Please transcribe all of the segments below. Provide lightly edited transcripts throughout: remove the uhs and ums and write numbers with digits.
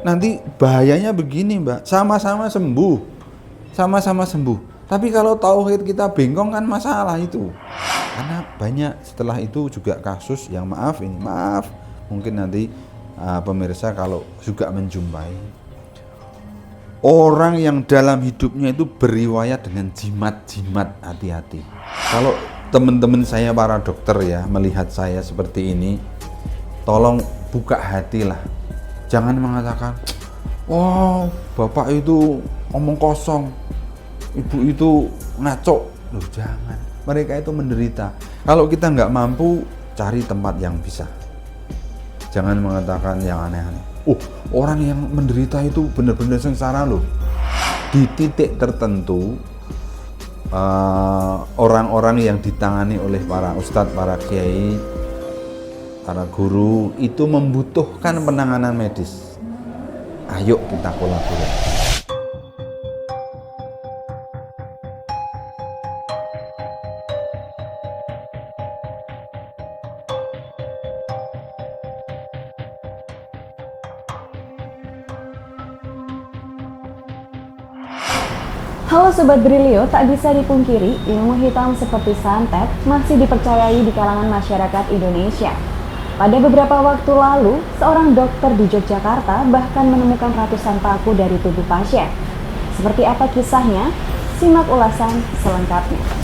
Nanti bahayanya begini Mbak, sama-sama sembuh. Tapi kalau tauhid kita bengkong kan masalah itu. Karena banyak setelah itu juga kasus yang maaf, mungkin nanti pemirsa kalau juga menjumpai orang yang dalam hidupnya itu beriwayat dengan jimat-jimat, hati-hati. Kalau teman-teman saya para dokter ya melihat saya seperti ini, tolong buka hatilah. Jangan mengatakan, "Wah, bapak itu ngomong kosong, ibu itu ngaco." Loh, jangan. Mereka itu menderita. Kalau kita nggak mampu, cari tempat yang bisa. Jangan mengatakan yang aneh-aneh. Orang yang menderita itu benar-benar sengsara loh. Di titik tertentu, orang-orang yang ditangani oleh para ustadz, para kiai, para guru itu membutuhkan penanganan medis. Ayo kita kolaborasi. Halo Sobat Brilio, tak bisa dipungkiri, ilmu hitam seperti santet masih dipercayai di kalangan masyarakat Indonesia. Pada beberapa waktu lalu, seorang dokter di Yogyakarta bahkan menemukan ratusan paku dari tubuh pasien. Seperti apa kisahnya? Simak ulasan selengkapnya.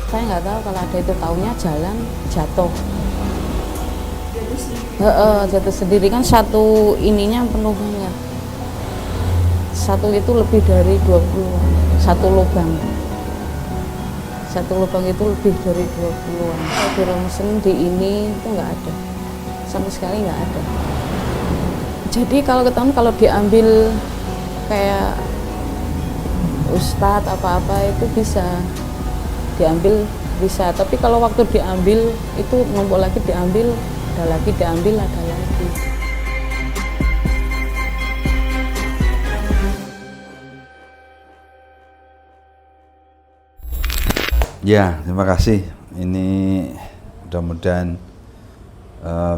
Saya nggak tahu kalau ada itu, taunya jalan jatuh. Jatuh sendiri kan satu ininya penuh banget. Satu itu lebih dari 20, satu lubang. Satu lubang itu lebih dari 20-an. Di ronsen di ini itu nggak ada. Sama sekali nggak ada. Jadi kalau ketahuan kalau diambil kayak ustadz apa-apa itu bisa diambil, bisa, tapi kalau waktu diambil itu numpuk lagi, diambil ada lagi, diambil ada lagi. Ya, terima kasih. Ini mudah-mudahan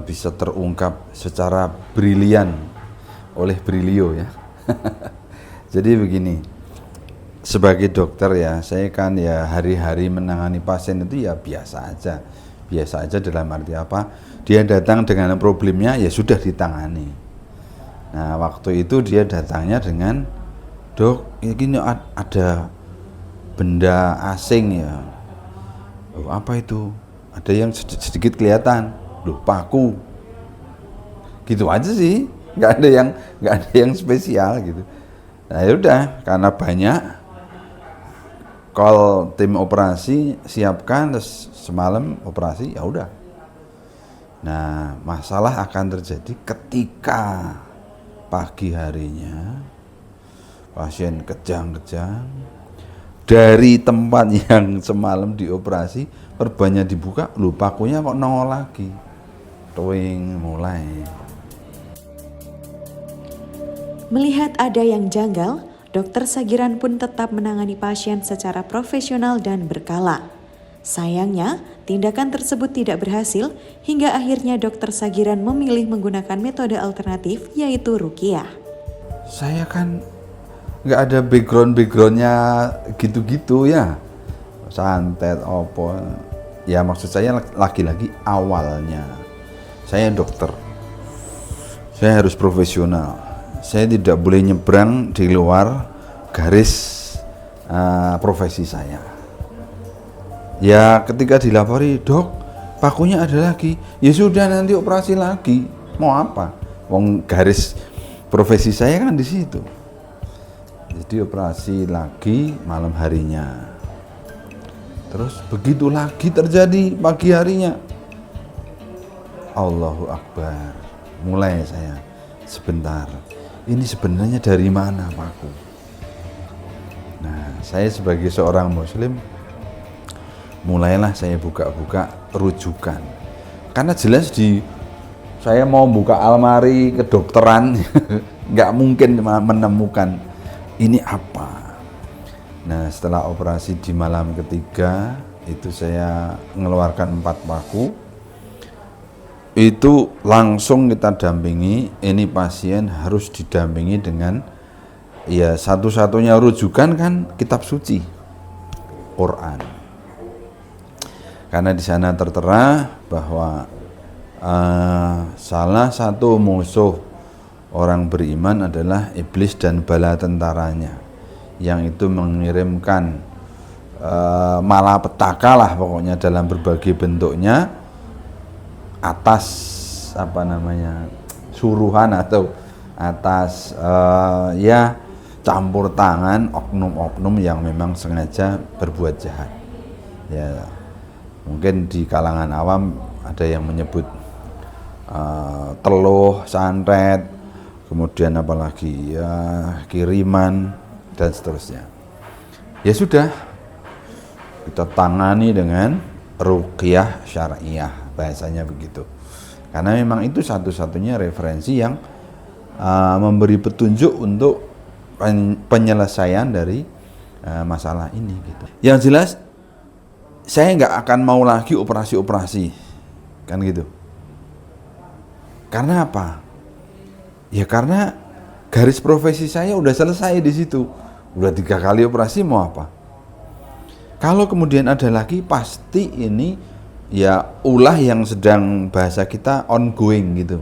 bisa terungkap secara brilian oleh Brilio ya. Jadi begini, sebagai dokter ya, saya kan ya hari-hari menangani pasien itu ya biasa aja dalam arti apa, dia datang dengan problemnya ya sudah ditangani. Nah waktu itu dia datangnya dengan, "Dok, ini ada benda asing ya." "Oh, apa itu?" "Ada yang sedikit kelihatan." "Loh, paku." Gitu aja sih, nggak ada yang spesial gitu. Nah ya udah, karena banyak, call tim operasi, siapkan, terus semalam operasi, ya udah. Nah, masalah akan terjadi ketika pagi harinya pasien kejang-kejang dari tempat yang semalam dioperasi, perbannya dibuka, loh pakunya kok nongol lagi. Toing mulai. Melihat ada yang janggal, Dokter Sagiran pun tetap menangani pasien secara profesional dan berkala. Sayangnya, tindakan tersebut tidak berhasil hingga akhirnya Dokter Sagiran memilih menggunakan metode alternatif yaitu ruqyah. Saya kan nggak ada backgroundnya gitu-gitu ya, santet opo. Ya maksud saya lagi-lagi awalnya saya dokter, saya harus profesional. Saya tidak boleh nyebrang di luar garis profesi saya. Ya ketika dilapori, "Dok, pakunya ada lagi." Ya sudah, nanti operasi lagi. Mau apa? Wong garis profesi saya kan di situ. Jadi operasi lagi malam harinya. Terus begitu lagi terjadi pagi harinya. Allahu Akbar. Mulai saya, sebentar. Ini sebenarnya dari mana paku? Nah, saya sebagai seorang muslim mulailah saya buka-buka rujukan. Karena jelas saya mau buka almari kedokteran nggak mungkin menemukan ini apa. Nah, setelah operasi di malam ketiga itu saya mengeluarkan 4 paku. Itu langsung kita dampingi, ini pasien harus didampingi dengan ya satu-satunya rujukan kan kitab suci Quran. Karena di sana tertera bahwa salah satu musuh orang beriman adalah iblis dan bala tentaranya, yang itu mengirimkan malapetaka lah pokoknya dalam berbagai bentuknya atas suruhan atau atas ya campur tangan oknum-oknum yang memang sengaja berbuat jahat. Ya mungkin di kalangan awam ada yang menyebut teluh, santet, kemudian apalagi ya kiriman dan seterusnya. Ya sudah, kita tangani dengan ruqyah syariah, bahasanya begitu. Karena memang itu satu-satunya referensi yang memberi petunjuk untuk penyelesaian dari masalah ini gitu. Yang jelas saya nggak akan mau lagi operasi-operasi kan gitu. Karena apa? Ya karena garis profesi saya udah selesai di situ. Udah 3 kali operasi, mau apa? Kalau kemudian ada lagi, pasti ini ya ulah yang sedang bahasa kita ongoing gitu.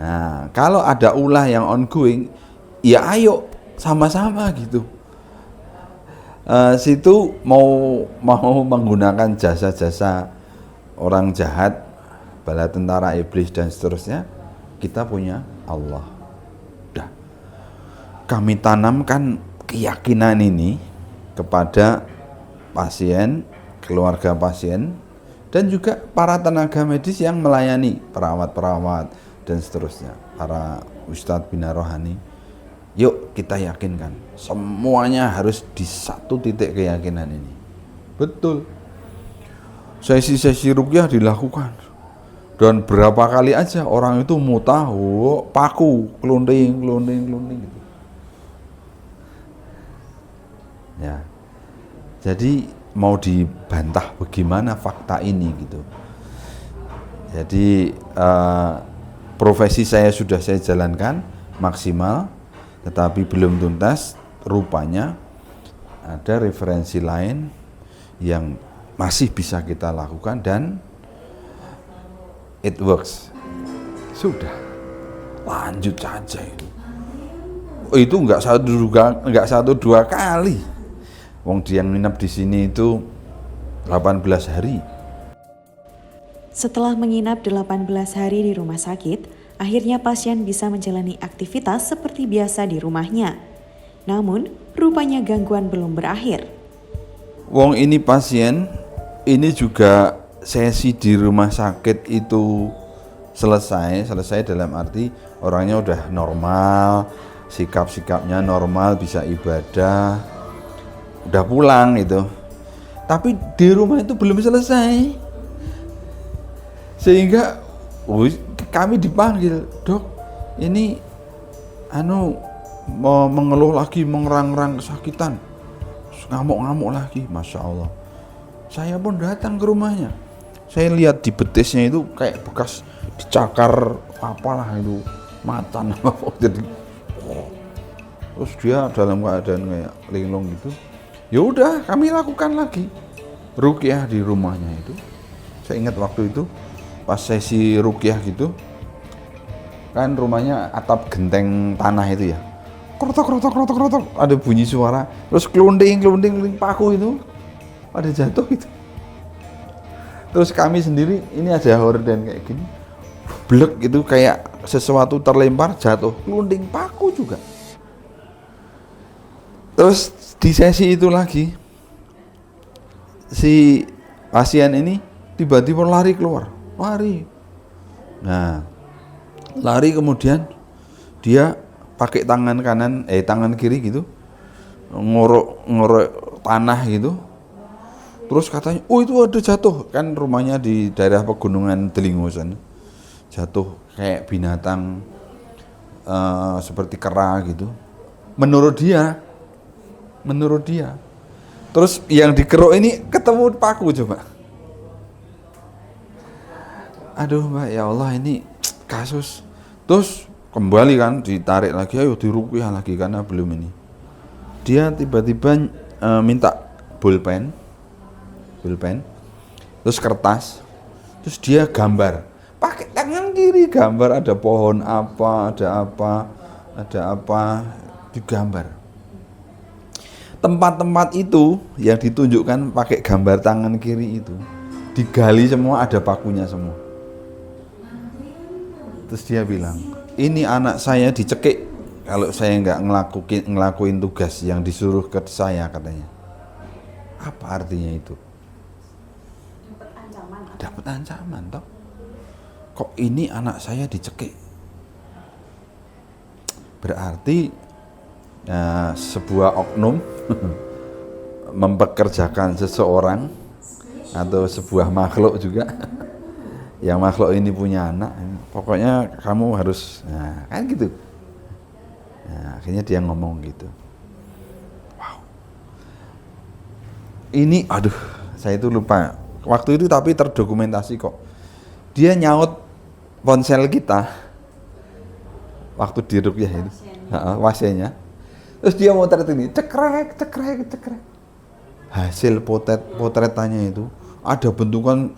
Nah, kalau ada ulah yang ongoing, ya ayo sama-sama gitu. Situ mau menggunakan jasa-jasa orang jahat, bala tentara iblis dan seterusnya, kita punya Allah. Udah. Kami tanamkan keyakinan ini kepada pasien, keluarga pasien, dan juga para tenaga medis yang melayani, perawat-perawat dan seterusnya, para ustadz bina rohani. Yuk kita yakinkan, semuanya harus di satu titik keyakinan ini. Betul. Sesi-sesi ruqyah dilakukan, dan berapa kali aja orang itu mutah, paku, kelunding gitu. Ya. Jadi mau dibantah bagaimana fakta ini gitu. Jadi profesi saya sudah saya jalankan maksimal, tetapi belum tuntas. Rupanya ada referensi lain yang masih bisa kita lakukan dan it works. Sudah, lanjut saja itu. Itu nggak 1-2 kali. Wong dia nginep di sini itu 18 hari. Setelah menginap 18 hari di rumah sakit, akhirnya pasien bisa menjalani aktivitas seperti biasa di rumahnya. Namun, rupanya gangguan belum berakhir. Wong ini pasien, ini juga sesi di rumah sakit itu selesai dalam arti orangnya udah normal, sikap-sikapnya normal, bisa ibadah, udah pulang itu. Tapi di rumah itu belum selesai, sehingga kami dipanggil, dok, ini mau mengeluh lagi, mengerang-erang kesakitan, ngamuk-ngamuk lagi. Masya Allah, saya pun datang ke rumahnya. Saya lihat di betisnya itu kayak bekas dicakar apalah itu, macan apa. Jadi terus dia dalam keadaan kayak linglung gitu. Ya udah, kami lakukan lagi ruqyah di rumahnya itu. Saya ingat waktu itu pas sesi ruqyah gitu, kan rumahnya atap genteng tanah itu ya, krotok, ada bunyi suara, terus kelunding paku itu ada jatuh itu. Terus kami sendiri ini ada horden kayak gini, blek itu kayak sesuatu terlempar jatuh, kelunding paku juga. Terus di sesi itu lagi si pasien ini tiba-tiba lari keluar, lari. Nah, lari kemudian dia pakai tangan kiri gitu, ngorok tanah gitu. Terus katanya, oh itu ada jatuh, kan rumahnya di daerah pegunungan Delingo sana. Jatuh kayak binatang seperti kera gitu. Menurut dia. Terus yang dikeruk ini ketemu paku coba. Aduh Mbak, ya Allah ini kasus. Terus kembali kan ditarik lagi, ayo diruqyah lagi karena belum ini. Dia tiba-tiba minta pulpen, terus kertas, terus dia gambar, pakai tangan kiri gambar ada pohon apa, ada apa, digambar. Tempat-tempat itu yang ditunjukkan pakai gambar tangan kiri itu digali semua, ada pakunya semua. Terus dia bilang, ini anak saya dicekik kalau saya nggak ngelakuin tugas yang disuruh ke saya, katanya. Apa artinya itu? Dapat ancaman toh. Kok ini anak saya dicekik? Berarti sebuah oknum mempekerjakan seseorang atau sebuah makhluk juga. Yang makhluk ini punya anak, pokoknya kamu harus, nah, kan gitu. Nah, akhirnya dia ngomong gitu. Wow. Ini, aduh, saya itu lupa. Waktu itu tapi terdokumentasi kok. Dia nyaut ponsel kita waktu di ruqyah itu, wasianya. Terus dia motret ini, cekrek. Hasil potretannya itu ada bentukan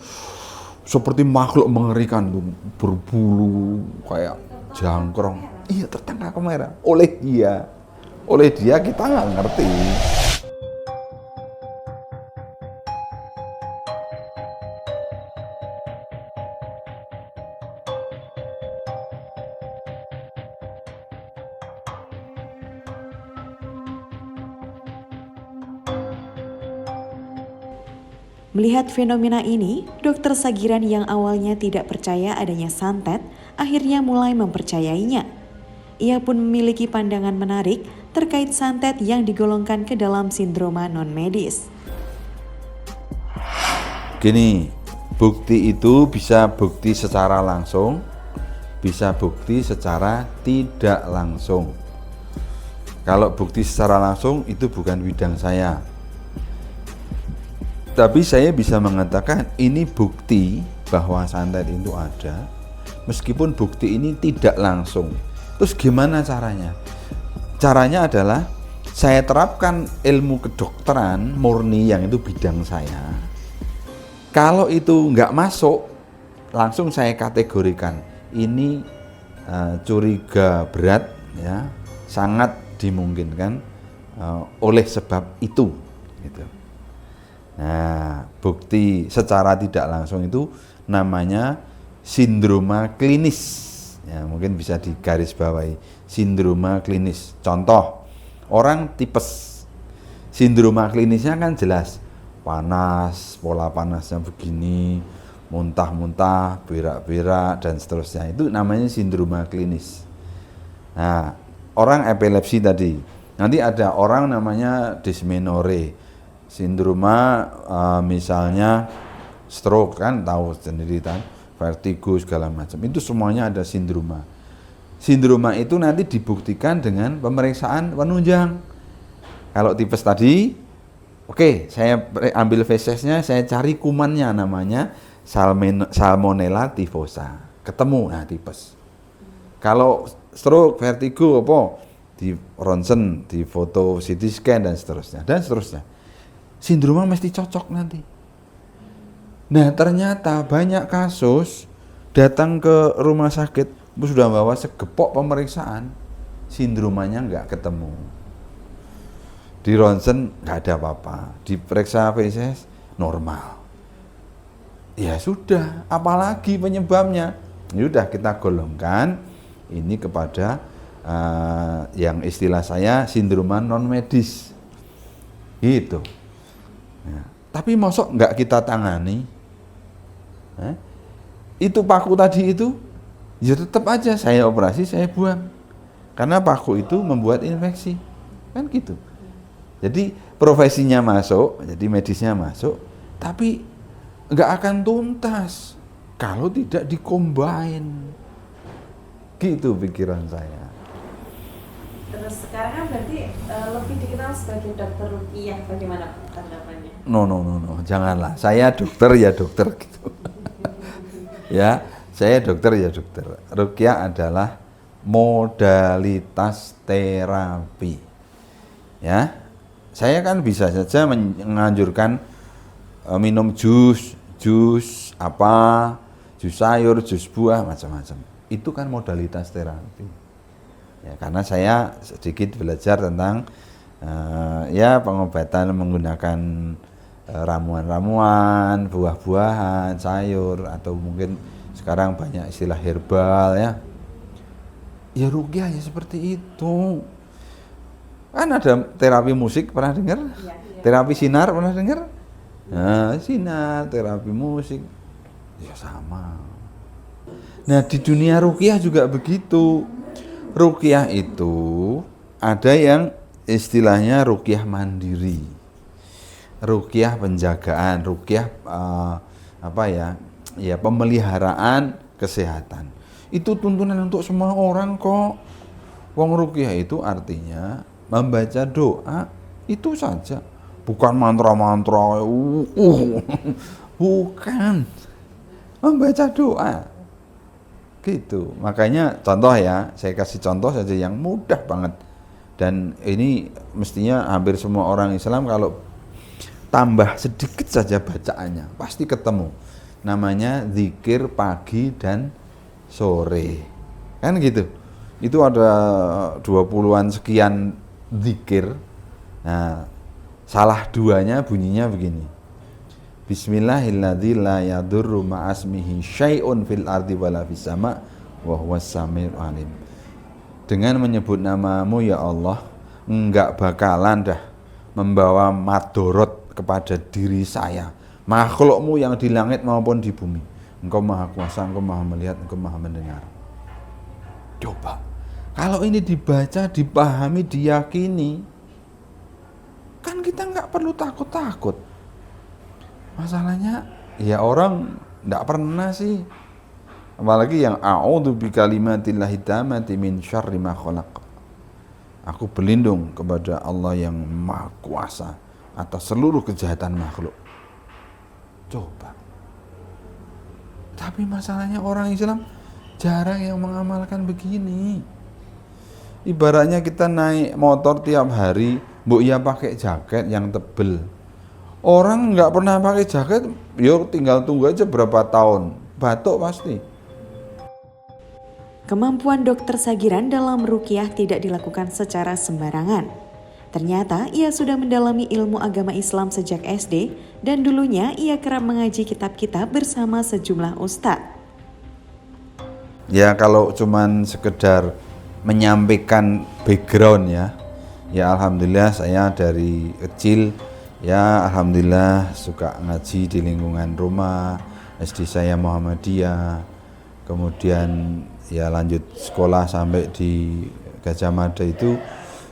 seperti makhluk mengerikan tuh, berbulu kayak jangkrong. Iya, tertangkap kamera oleh dia kita nggak ngerti. Melihat fenomena ini, Dokter Sagiran yang awalnya tidak percaya adanya santet, akhirnya mulai mempercayainya. Ia pun memiliki pandangan menarik terkait santet yang digolongkan ke dalam sindroma non-medis. Gini, bukti itu bisa bukti secara langsung, bisa bukti secara tidak langsung. Kalau bukti secara langsung itu bukan bidang saya. Tapi saya bisa mengatakan ini bukti bahwa santet itu ada, meskipun bukti ini tidak langsung. Terus gimana caranya? Caranya adalah saya terapkan ilmu kedokteran murni yang itu bidang saya. Kalau itu nggak masuk, langsung saya kategorikan ini curiga berat, ya, sangat dimungkinkan oleh sebab itu, gitu. Nah, bukti secara tidak langsung itu namanya sindroma klinis. Ya, mungkin bisa digarisbawahi, sindroma klinis. Contoh, orang tipes. Sindroma klinisnya kan jelas, panas, pola panasnya begini, muntah-muntah, berak-berak, dan seterusnya. Itu namanya sindroma klinis. Nah, orang epilepsi tadi, nanti ada orang namanya dysmenorrhea. Sindroma misalnya stroke, kan tahu sendiri kan, vertigo segala macam, itu semuanya ada sindroma. Sindroma itu nanti dibuktikan dengan pemeriksaan penunjang. Kalau tipes tadi, oke, saya ambil fesesnya, saya cari kumannya, namanya Salmonella typhosa, ketemu, nah tipes. Kalau stroke, vertigo, apa, di ronsen, di foto CT scan dan seterusnya. Sindroma mesti cocok nanti. Nah, ternyata banyak kasus datang ke rumah sakit sudah bawa segepok pemeriksaan, sindromanya nggak ketemu. Di ronsen nggak ada apa-apa, diperiksa feses normal. Ya sudah, apalagi penyebabnya? Sudah kita golongkan ini kepada yang istilah saya sindroma non medis, gitu. Ya, tapi mosok nggak kita tangani, itu paku tadi itu, ya tetap aja saya operasi, saya buang, karena paku itu membuat infeksi, kan gitu. Jadi profesinya masuk, jadi medisnya masuk, Tapi nggak akan tuntas kalau tidak dikombin. Gitu pikiran saya. Terus sekarang kan berarti lebih dikenal sebagai dokter ruqyah, bagaimana tanggapannya? No, janganlah. Saya dokter ya dokter gitu. Ya, saya dokter ya dokter. Ruqyah adalah modalitas terapi. Ya, saya kan bisa saja menganjurkan minum jus apa, jus sayur, jus buah, macam-macam. Itu kan modalitas terapi. Ya, karena saya sedikit belajar tentang ya pengobatan menggunakan ramuan-ramuan, buah-buahan, sayur, atau mungkin sekarang banyak istilah herbal ya. Ya ruqyah ya seperti itu. Kan ada terapi musik, pernah dengar? Ya. Terapi sinar, pernah dengar? Nah, sinar, terapi musik, ya sama. Nah, di dunia ruqyah juga begitu. Ruqyah itu ada yang istilahnya ruqyah mandiri, ruqyah penjagaan, ruqyah ya pemeliharaan kesehatan. Itu tuntunan untuk semua orang kok. Wong ruqyah itu artinya membaca doa itu saja, bukan mantra-mantra, bukan, membaca doa gitu. Makanya contoh ya, saya kasih contoh saja yang mudah banget, dan ini mestinya hampir semua orang Islam kalau tambah sedikit saja bacaannya pasti ketemu. Namanya zikir pagi dan sore, kan gitu. Itu ada 20-an sekian zikir. Nah, salah duanya bunyinya begini. Bismillahilladzi la yadurru ma'asmihi syai'un fil ardi wala fis sama' wa huwas samiul alim. Dengan menyebut namamu ya Allah, enggak bakalan dah membawa madorot kepada diri saya, makhlukmu yang di langit maupun di bumi. Engkau maha kuasa, engkau maha melihat, engkau maha mendengar. Coba, kalau ini dibaca, dipahami, diyakini, kan kita nggak perlu takut-takut. Masalahnya, ya orang nggak pernah sih. Apalagi yang a'udzu bikalimatillahi tammati min syarri ma khalaq. Aku berlindung kepada Allah yang maha kuasa atas seluruh kejahatan makhluk. Coba. Tapi masalahnya orang Islam jarang yang mengamalkan begini. Ibaratnya kita naik motor tiap hari, mbok ya pakai jaket yang tebel. Orang nggak pernah pakai jaket, yuk tinggal tunggu aja berapa tahun, batuk pasti. Kemampuan Dr. Sagiran dalam ruqyah tidak dilakukan secara sembarangan. Ternyata ia sudah mendalami ilmu agama Islam sejak SD dan dulunya ia kerap mengaji kitab-kitab bersama sejumlah ustadz. Ya kalau cuman sekedar menyampaikan background ya alhamdulillah saya dari kecil ya alhamdulillah suka ngaji di lingkungan rumah. SD saya Muhammadiyah, kemudian ya lanjut sekolah sampai di Gajah Mada itu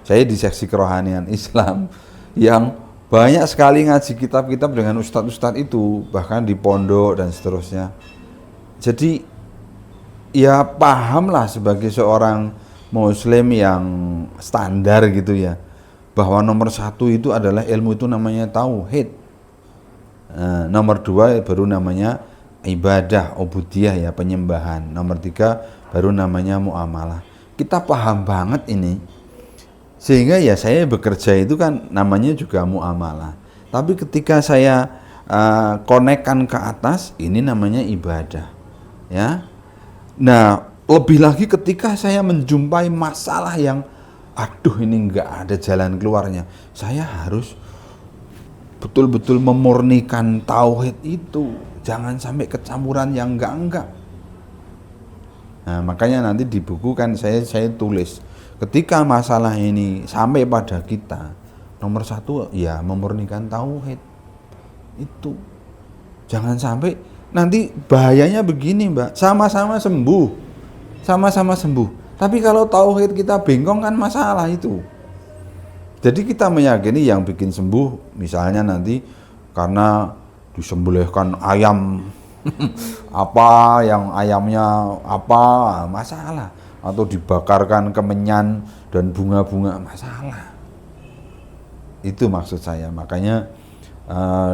saya di seksi kerohanian Islam yang banyak sekali ngaji kitab-kitab dengan ustadz-ustadz itu, bahkan di pondok dan seterusnya. Jadi ya pahamlah sebagai seorang muslim yang standar gitu ya, bahwa nomor satu itu adalah ilmu itu namanya tauhid. Nomor dua baru namanya ibadah, ubudiyah ya, penyembahan. Nomor tiga baru namanya muamalah. Kita paham banget ini. Sehingga ya saya bekerja itu kan namanya juga muamalah. Tapi ketika saya konekkan ke atas, ini namanya ibadah. Ya. Nah, lebih lagi ketika saya menjumpai masalah yang aduh ini enggak ada jalan keluarnya, saya harus betul-betul memurnikan tauhid itu, jangan sampai kecampuran yang enggak. Nah, makanya nanti di buku kan saya tulis, ketika masalah ini sampai pada kita, nomor satu ya memurnikan tauhid itu. Jangan sampai nanti bahayanya begini Mbak, sama-sama sembuh, tapi kalau tauhid kita bengkong kan masalah itu. Jadi kita meyakini yang bikin sembuh misalnya nanti karena disembelihkan ayam apa yang ayamnya apa masalah, atau dibakarkan kemenyan dan bunga-bunga masalah. Itu maksud saya. Makanya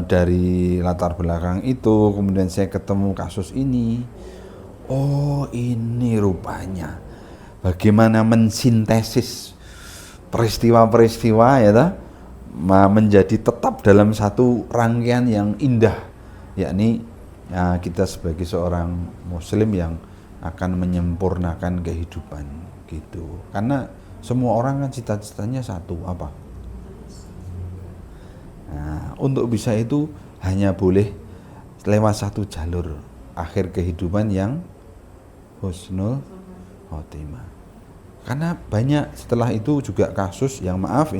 dari latar belakang itu kemudian saya ketemu kasus ini. Oh, ini rupanya bagaimana mensintesis peristiwa-peristiwa ya toh, menjadi tetap dalam satu rangkaian yang indah, yakni kita sebagai seorang muslim yang akan menyempurnakan kehidupan gitu. Karena semua orang kan cita-citanya satu, apa? Nah, untuk bisa itu hanya boleh lewat satu jalur akhir kehidupan yang husnul khotimah. Karena banyak setelah itu juga kasus yang maaf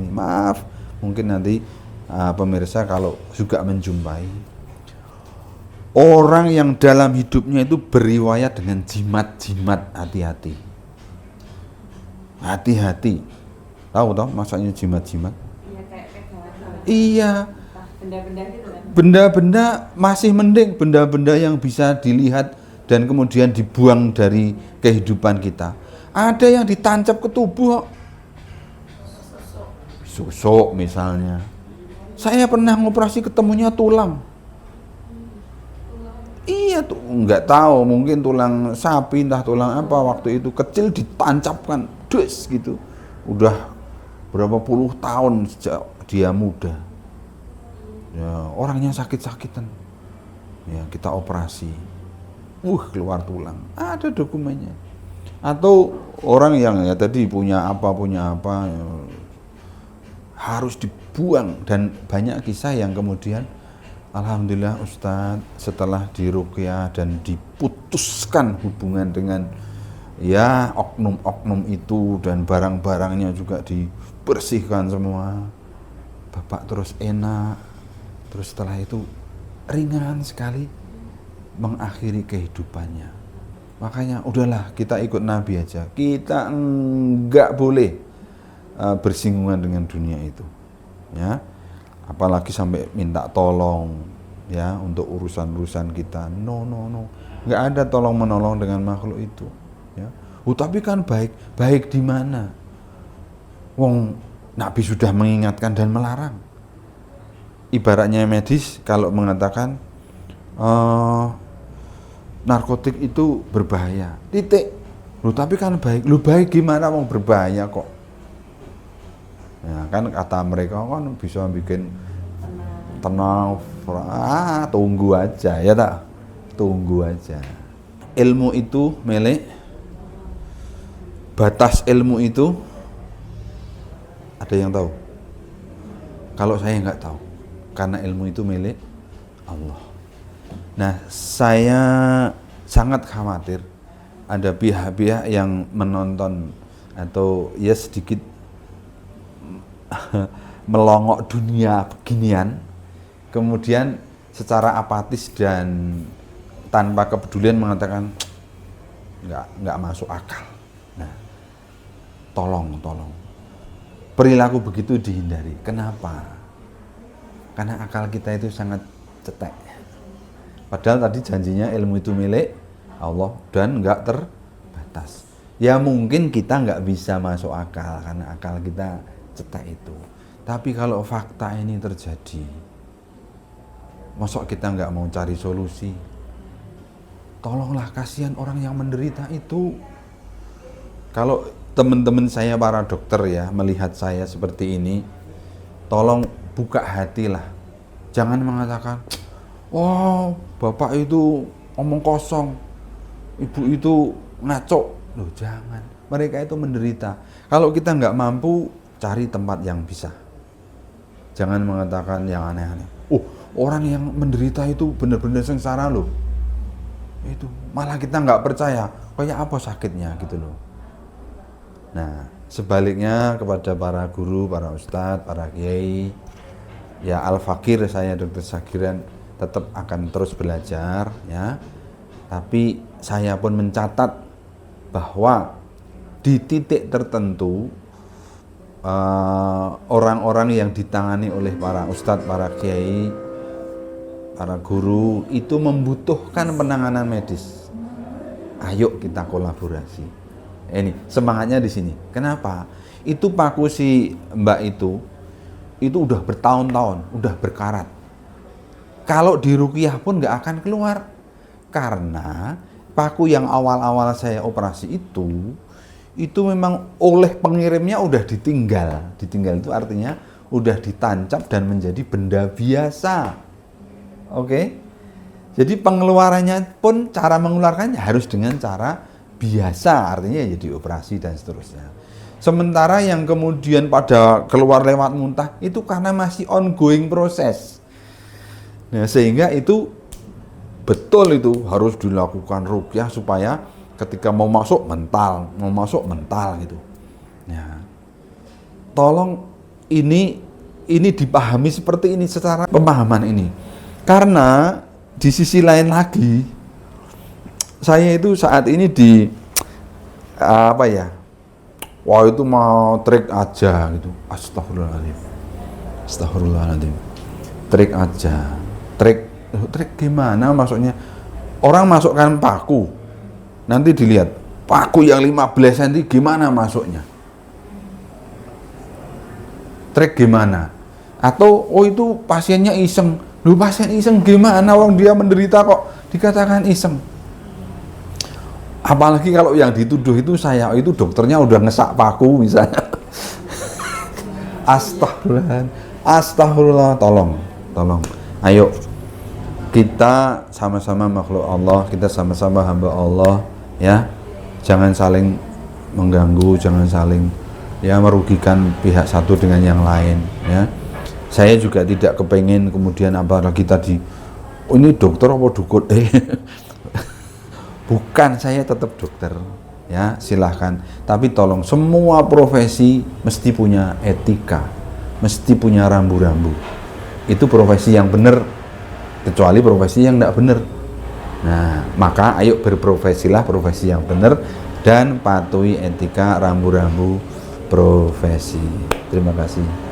mungkin nanti pemirsa kalau juga menjumpai orang yang dalam hidupnya itu beriwayat dengan jimat-jimat. Hati-hati. Tahu masanya jimat-jimat? Iya, kayak pegangan. Iya. Benda-benda gitu kan. Benda-benda masih mending, benda-benda yang bisa dilihat dan kemudian dibuang dari kehidupan kita. Ada yang ditancap ke tubuh, susuk misalnya. Saya pernah ngoperasi ketemunya tulang. Iya tuh, nggak tahu, mungkin tulang sapi, entah tulang apa, waktu itu kecil ditancapkan, dus gitu. Udah berapa puluh tahun sejak dia muda. Ya, orangnya sakit-sakitan. Ya, kita operasi. Keluar tulang. Ada dokumennya. Atau orang yang ya tadi punya apa ya, harus dibuang, dan banyak kisah yang kemudian alhamdulillah Ustadz setelah diruqyah dan diputuskan hubungan dengan ya oknum-oknum itu dan barang-barangnya juga dibersihkan semua, bapak terus enak, terus setelah itu ringan sekali mengakhiri kehidupannya. Makanya udahlah kita ikut Nabi aja, kita enggak boleh bersinggungan dengan dunia itu, ya. Apalagi sampai minta tolong ya untuk urusan-urusan kita. No, nggak ada tolong menolong dengan makhluk itu, ya. Tapi kan baik di mana? Wong Nabi sudah mengingatkan dan melarang. Ibaratnya medis kalau mengatakan narkotik itu berbahaya, titik. Tapi kan baik. Baik gimana mau berbahaya kok? Ya kan kata mereka kan bisa bikin tenang. Tunggu aja ya tak? Tunggu aja. Ilmu itu milik, batas ilmu itu ada yang tahu? Kalau saya nggak tahu, karena ilmu itu milik Allah. Nah, saya sangat khawatir ada pihak-pihak yang menonton atau ya sedikit melongok dunia beginian, kemudian secara apatis dan tanpa kepedulian mengatakan nggak masuk akal. Nah, tolong perilaku begitu dihindari. Kenapa? Karena akal kita itu sangat cetek. Padahal tadi janjinya ilmu itu milik Allah dan nggak terbatas. Ya mungkin kita nggak bisa masuk akal karena akal kita cetek itu. Tapi kalau fakta ini terjadi, masa kita nggak mau cari solusi? Tolonglah, kasihan orang yang menderita itu. Kalau teman-teman saya para dokter ya melihat saya seperti ini, tolong buka hatilah. Jangan mengatakan, oh bapak itu omong kosong, ibu itu ngaco. Loh jangan, mereka itu menderita. Kalau kita nggak mampu, cari tempat yang bisa. Jangan mengatakan yang aneh-aneh. Orang yang menderita itu benar-benar sengsara loh. Itu malah kita nggak percaya, kayak apa sakitnya gitu loh. Nah sebaliknya kepada para guru, para ustadz, para kiai, ya al-fakir, saya Dr. Sagiran tetap akan terus belajar ya. Tapi saya pun mencatat bahwa di titik tertentu orang-orang yang ditangani oleh para ustadz, para kiai para guru itu membutuhkan penanganan medis. Ayo kita kolaborasi. Ini semangatnya di sini. Kenapa? Itu paku si Mbak itu udah bertahun-tahun, udah berkarat. Kalau di ruqyah pun nggak akan keluar, karena paku yang awal-awal saya operasi itu memang oleh pengirimnya udah ditinggal. Ditinggal itu artinya udah ditancap dan menjadi benda biasa. Oke? Jadi pengeluarannya pun, cara mengeluarkannya harus dengan cara biasa, artinya ya dioperasi dan seterusnya. Sementara yang kemudian pada keluar lewat muntah itu karena masih ongoing proses. Nah, sehingga itu betul itu harus dilakukan ruqyah supaya ketika mau masuk mental gitu. Nah, tolong ini dipahami seperti ini secara pemahaman ini. Karena di sisi lain lagi saya itu saat ini di wah itu mau trik aja gitu. Astagfirullahaladzim. Trik aja. Trik gimana maksudnya? Orang masukkan paku, nanti dilihat paku yang 15 cm gimana masuknya? Trik gimana? Atau itu pasiennya iseng. Lu pasien iseng gimana? Wong dia menderita kok dikatakan iseng. Apalagi kalau yang dituduh itu saya, itu dokternya udah ngesak paku misalnya. Astagfirullah, tolong. Ayo kita sama-sama makhluk Allah, kita sama-sama hamba Allah, ya. Jangan saling mengganggu, jangan saling merugikan pihak satu dengan yang lain, ya. Saya juga tidak kepengen kemudian apalagi tadi ini dokter apa dukun? Bukan, saya tetap dokter, ya, silahkan. Tapi tolong, semua profesi mesti punya etika, mesti punya rambu-rambu. Itu profesi yang benar, kecuali profesi yang tidak benar. Nah, maka ayo berprofesilah profesi yang benar dan patuhi etika rambu-rambu profesi. Terima kasih.